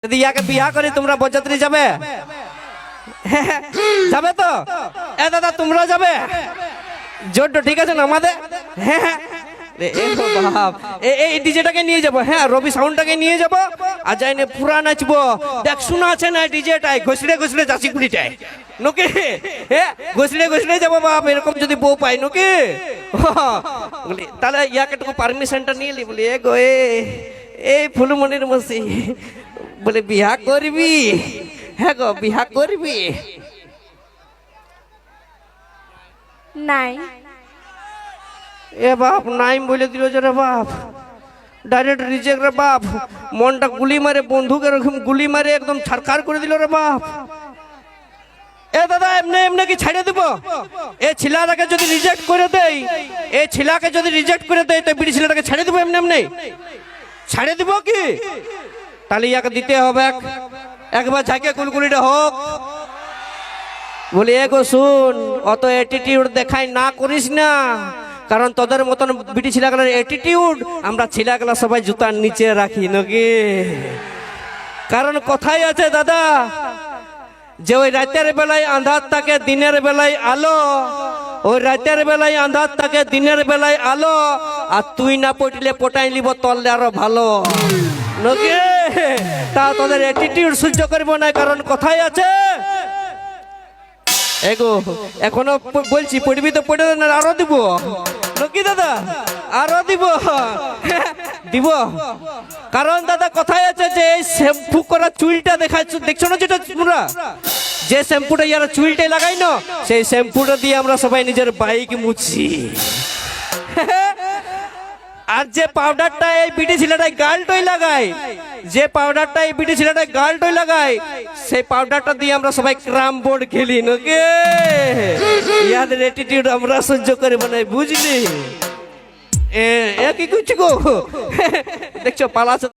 যদি ইয়াকে বিয়া করি তোমরা বরযাত্রী যাবে? যাবে তো? এ দাদা তোমরা যাবে? জোর ঠিক আছে না আমাদের? হ্যাঁ এই ডিজেটাকে নিয়ে যাবো, হ্যাঁ রবি সাউন্ডটাকে নিয়ে যাবো আর যাই না পুরা নাচবো। দেখ শোনা আছে না ডিজেটাই ঘষড়ে ঘষড়ে যাচ্ছি কুড়িটায় নকি, হ্যাঁ ঘষড়ে ঘষড়ে যাবো বাপ, এরকম যদি বউ পাই নকি। তাহলে ইয়াকে একটু পারমিশনটা নিয়ে নি, বলি এ গো এই ফুলমণির মসি বলে বিয়া করবি? হ্যাঁ গো বিয়া করবি? নাই। এ বাপ নাই বলে দিল যে রে বাপ, ডাইরেক্ট রিজেক্ট রে বাপ। মনটা গুলি মারে, বন্ধুকে এরকম গুলি মারে একদম ছাড়খাড় করে দিল রে বাপ। এ দাদা এমনি এমনি কি ছাড়িয়ে দিব? এ ছিলাটাকে যদি রিজেক্ট করে দেই, এই ছিলাকে যদি রিজেক্ট করে দেই তো বিড়ি ছিলাটাকে ছাড়িয়ে দিব? এমনি এমনি ছাড়িয়ে দিব কি? তাহলে ইয়াকে দিতে হবে একবার ঝাঁকে কুলকুলিটা হোক। বলি এ গো শুন, অত অ্যাটিটিউড দেখাই না করিস না, কারণ তোদের মতন বিটি ছিলাগুলোর অ্যাটিটিউড আমরা ছিলাগুলা সবাই জুতার নিচে রাখি নাকি। কারণ কথাই আছে দাদা, যে ওই রাতের বেলায় আন্ধার থাকে দিনের বেলায় আলো, ওই রাতের বেলায় আন্ধার থাকে দিনের বেলায় আলো, আর তুই না পটলে পটাই নিব তললে আরো ভালো নাকি। তা তোদের অ্যাটিটিউড সহ্য করব না, কারণ কথাই আছে। এগো এখনো বলছি পড়বি তো পড়ে না, আরো দিব নাকি দাদা, আরো দিব দিব। কারণ দাদা কথাই আছে যে এই শ্যাম্পু করা চুলটা দেখছো না যেটা তোমরা, যে শ্যাম্পুটা ইয়ারা চুলটাই লাগাই না, সেই শ্যাম্পুটা দিয়ে আমরা সবাই নিজের বাইক মুছি। আর যে পাউডারটা এই বিটি ছেলেটাই গালটই লাগায়, যে পাউডারটা এই বিটি ছেলেটাই গালটই লাগায়, সেই পাউডারটা দিয়ে আমরা সবাই ক্রাম বোর্ড খেলি নাকি। ইয়াদের অ্যাটিটিউড আমরা সহ্য করে বানাই, বুঝলি? এ কি করছি গো? দেখছো পালাচ্ছে।